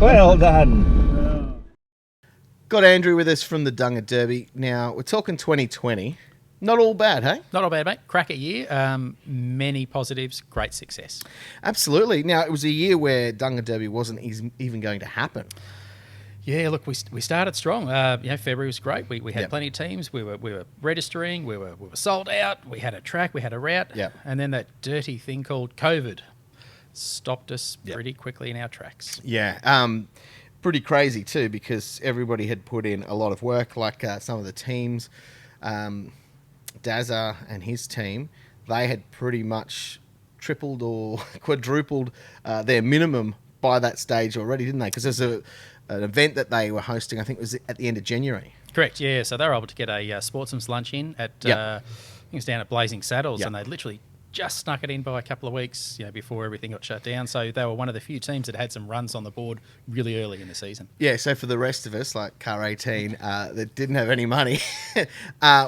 Well done. Got Andrew with us from the Dunga Derby. Now, we're talking 2020. Not all bad, hey? Not all bad, mate. Cracker year. Many positives. Great success. Absolutely. Now, it was a year where Dunga Derby wasn't even going to happen. Yeah, look, we started strong. February was great. We had plenty of teams. We were registering. We were sold out. We had a track. We had a route. Yep. And then that dirty thing called COVID stopped us pretty quickly in our tracks. Yeah. Pretty crazy too, because everybody had put in a lot of work, like some of the teams. Dazza and his team, they had pretty much tripled or quadrupled their minimum by that stage already, didn't they? Because there's an event that they were hosting, I think it was at the end of January. Correct, yeah. So they were able to get a sportsman's lunch in at, I think it was down at Blazing Saddles, and they literally just snuck it in by a couple of weeks, before everything got shut down. So they were one of the few teams that had some runs on the board really early in the season. Yeah, so for the rest of us, like Car 18, that didn't have any money, we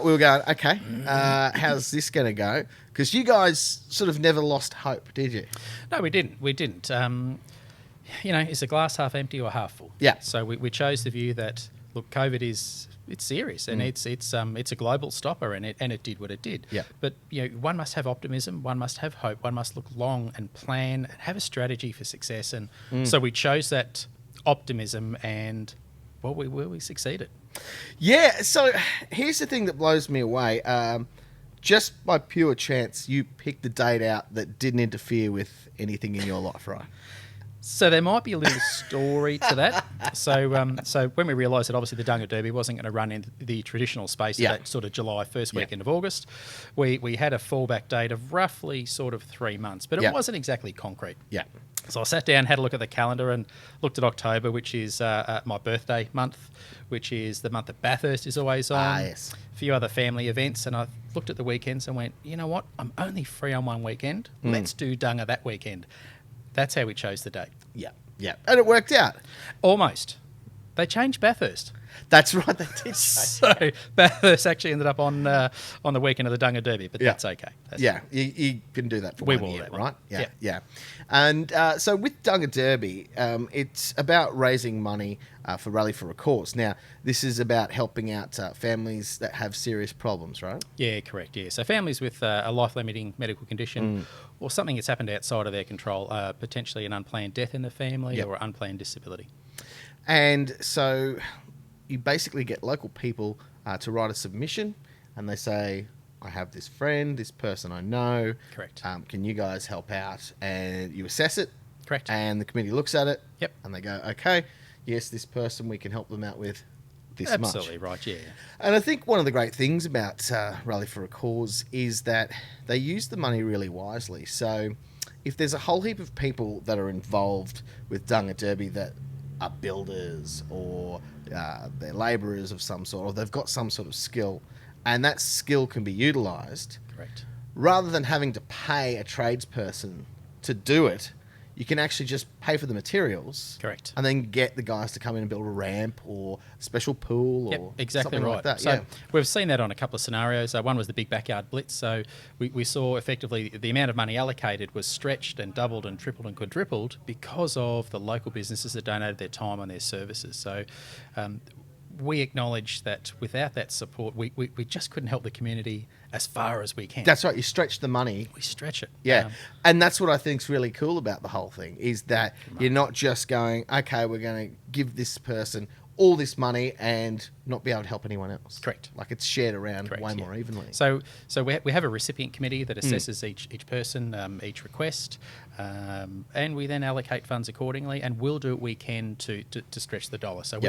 were going, okay, how's this going to go? Because you guys sort of never lost hope, did you? No, we didn't. Is the glass half empty or half full? Yeah. So we chose the view that, look, COVID it's serious and it's a global stopper and it did what it did. Yeah. But one must have optimism, one must have hope, one must look long and plan and have a strategy for success. And so we chose that optimism and we succeeded. Yeah. So here's the thing that blows me away. Just by pure chance, you picked the date out that didn't interfere with anything in your life, right? So there might be a little story to that. So when we realised that obviously the Dunga Derby wasn't going to run in the traditional space of that sort of July first weekend of August, we had a fallback date of roughly sort of 3 months, but it wasn't exactly concrete. Yeah. So I sat down, had a look at the calendar and looked at October, which is my birthday month, which is the month that Bathurst is always on. Yes. A few other family events, and I looked at the weekends and went, you know what, I'm only free on one weekend. Let's do Dunga that weekend. That's how we chose the date. Yeah, yeah. And it worked out. Almost. They changed Bathurst. That's right, they did. So Bathurst actually ended up on the weekend of the Dunga Derby, but that's okay. You can do that for we 1 will year, that right? Yeah. Yeah. And so with Dunga Derby, it's about raising money for Rally for a Cause. Now, this is about helping out families that have serious problems, right? Yeah, correct, yeah. So families with a life-limiting medical condition or something that's happened outside of their control, potentially an unplanned death in the family or unplanned disability. And so you basically get local people to write a submission and they say, I have this friend, this person I know. Correct. Can you guys help out? And you assess it. Correct. And the committee looks at it. Yep. And they go, okay, yes, this person, we can help them out with this much. Absolutely right, yeah. And I think one of the great things about Rally for a Cause is that they use the money really wisely. So if there's a whole heap of people that are involved with Dunga Derby that are builders or they're labourers of some sort, or they've got some sort of skill, and that skill can be utilised. Correct. Rather than having to pay a tradesperson to do it, you can actually just pay for the materials. Correct. And then get the guys to come in and build a ramp or a special pool or exactly something right. like that. So we've seen that on a couple of scenarios. One was the big backyard blitz. So we saw effectively the amount of money allocated was stretched and doubled and tripled and quadrupled because of the local businesses that donated their time and their services. So we acknowledge that without that support, we just couldn't help the community as far as we can. That's right. You stretch the money. We stretch it. Yeah. And that's what I think's really cool about the whole thing is that you're not just going, okay, we're going to give this person all this money and not be able to help anyone else. Correct. Like it's shared around way more evenly. So we have a recipient committee that assesses each person, each request, and we then allocate funds accordingly, and we'll do what we can to stretch the dollar. So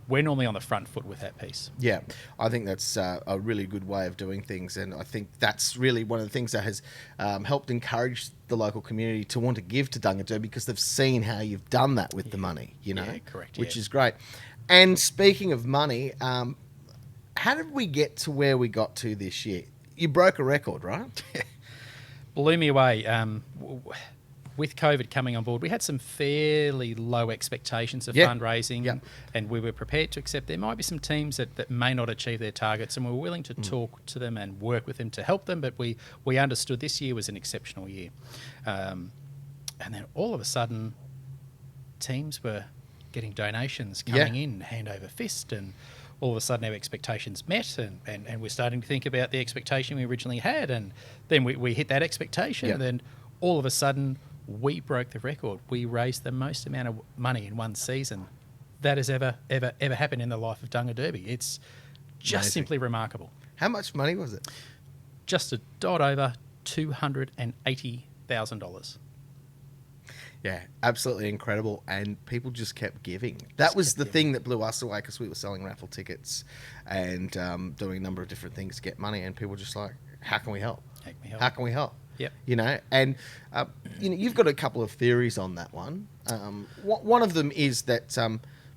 we're normally on the front foot with that piece. Yeah, I think that's a really good way of doing things, and I think that's really one of the things that has helped encourage the local community to want to give to Dunga Derby because they've seen how you've done that with the money, Yeah, correct. Which is great. And speaking of money, how did we get to where we got to this year? You broke a record, right? Blew me away. With COVID coming on board, we had some fairly low expectations of fundraising, and we were prepared to accept there might be some teams that may not achieve their targets, and we were willing to talk to them and work with them to help them, but we understood this year was an exceptional year. And then all of a sudden, teams were getting donations coming in hand over fist, and all of a sudden our expectations met, and we're starting to think about the expectation we originally had, and then we hit that expectation, and then all of a sudden we broke the record. We raised the most amount of money in one season that has ever happened in the life of Dunga Derby. It's just simply remarkable. How much money was it? Just a dot over $280,000. Yeah, absolutely incredible. And people just kept giving. That was the thing that blew us away, because we were selling raffle tickets and doing a number of different things to get money. And people were just like, how can we help? How can we help? Yep. You know, and you've got a couple of theories on that one. One of them is that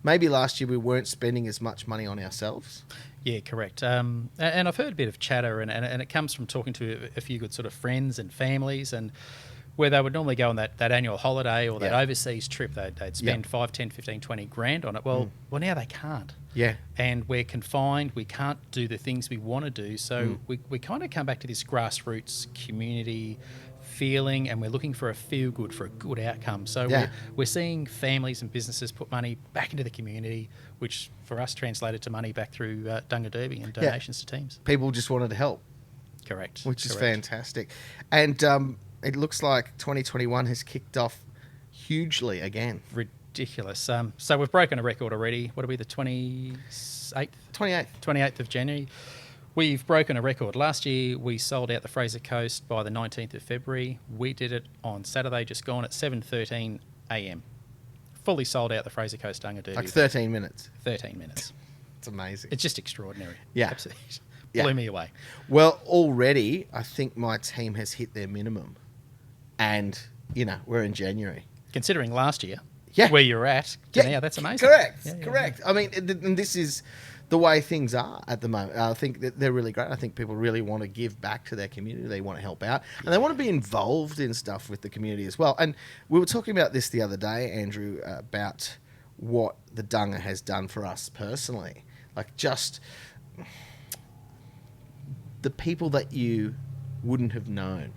maybe last year we weren't spending as much money on ourselves. Yeah, correct. And I've heard a bit of chatter, and it comes from talking to a few good sort of friends and families, and where they would normally go on that annual holiday or that overseas trip, they'd spend 5, 10, 15, 20 grand on it. Well, now they can't. Yeah. And we're confined. We can't do the things we want to do. So we kind of come back to this grassroots community feeling, and we're looking for a feel good, for a good outcome. So we're seeing families and businesses put money back into the community, which for us translated to money back through Dunga Derby and donations to teams. People just wanted to help. Correct. Which is fantastic. And it looks like 2021 has kicked off hugely again. Ridiculous. So we've broken a record already. What are we, the 28th? 28th of January. We've broken a record. Last year, we sold out the Fraser Coast by the 19th of February. We did it on Saturday, just gone, at 7:13 a.m. Fully sold out the Fraser Coast Dunga Derby. Like 13 minutes. 13 minutes. It's amazing. It's just extraordinary. Yeah. Absolutely. Blew me away. Well, already, I think my team has hit their minimum. And, we're in January. Considering last year, Yeah. where you're at, now, that's amazing. Correct. Correct. I mean, and this is the way things are at the moment. I think that they're really great. I think people really want to give back to their community. They want to help out, and they want to be involved in stuff with the community as well. And we were talking about this the other day, Andrew, about what the Dunga has done for us personally. Like, just the people that you wouldn't have known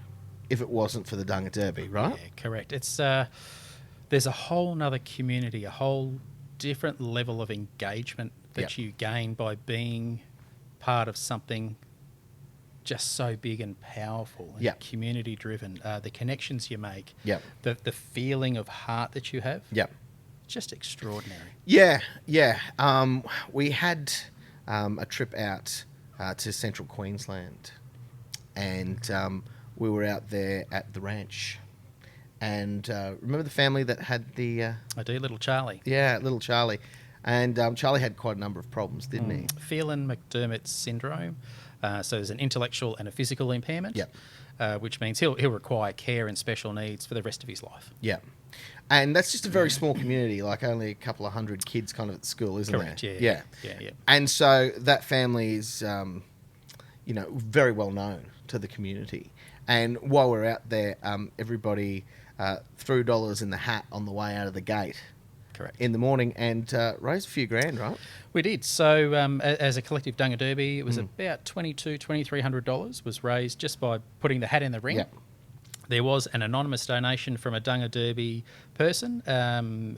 if it wasn't for the Dunga Derby, right? Yeah, correct. It's there's a whole nother community, a whole different level of engagement that you gain by being part of something just so big and powerful and community driven. The connections you make, the feeling of heart that you have, just extraordinary. Yeah. We had a trip out to central Queensland, and we were out there at the ranch. And remember the family that had the... I do, little Charlie. Yeah, little Charlie. And Charlie had quite a number of problems, didn't he? Phelan-McDermott syndrome. So there's an intellectual and a physical impairment, which means he'll require care and special needs for the rest of his life. Yeah. And that's just a very small community, like only a couple of hundred kids kind of at school, isn't Correct, there? Yeah. And so that family is, very well known to the community. And while we're out there, everybody threw dollars in the hat on the way out of the gate. Correct. In the morning, and raised a few grand, right? We did. So as a collective Dunga Derby, it was about $2,300 was raised just by putting the hat in the ring. Yep. There was an anonymous donation from a Dunga Derby person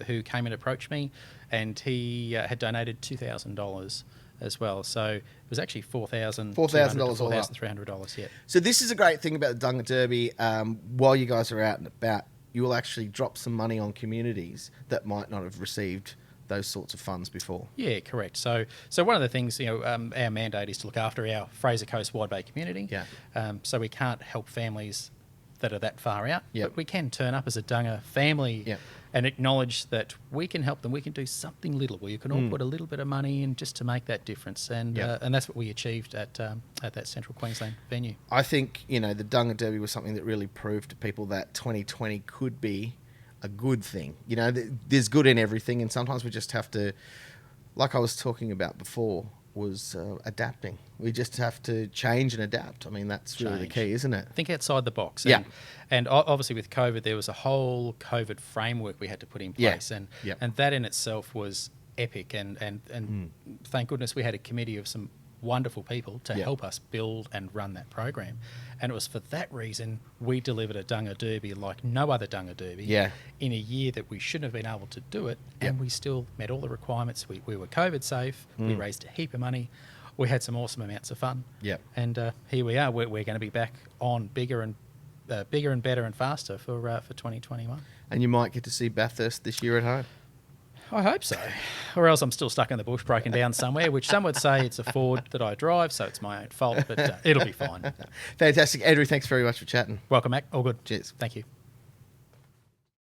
who came and approached me, and he had donated $2,000 as well. So it was actually $4,300. $4,300, yeah. So this is a great thing about the Dunga Derby. While you guys are out and about, you will actually drop some money on communities that might not have received those sorts of funds before. Yeah, correct. So one of the things, our mandate is to look after our Fraser Coast Wide Bay community. Yeah. So we can't help families that are that far out, Yep. but we can turn up as a Dunga family and acknowledge that we can help them. We can do something little where you can all put a little bit of money in just to make that difference, and that's what we achieved at that Central Queensland venue. I think the Dunga Derby was something that really proved to people that 2020 could be a good thing. There's good in everything, and sometimes we just have to, like I was talking about before, was adapting. We just have to change and adapt. I mean, that's really the key, isn't it? Think outside the box. Yeah. And obviously with COVID, there was a whole COVID framework we had to put in place. And that in itself was epic. And thank goodness we had a committee of some wonderful people to Yep. help us build and run that program. And it was for that reason we delivered a Dunga Derby like no other Dunga Derby Yeah. in a year that we shouldn't have been able to do it. Yep. And we still met all the requirements. We were COVID safe. We raised a heap of money. We had some awesome amounts of fun. Yep. And here we are. We're going to be back on bigger and better and faster for 2021. And you might get to see Bathurst this year at home. I hope so. Or else I'm still stuck in the bush broken down somewhere, which some would say it's a Ford that I drive, so it's my own fault, but it'll be fine. Fantastic. Andrew, thanks very much for chatting. Welcome, Mac. All good. Cheers. Thank you.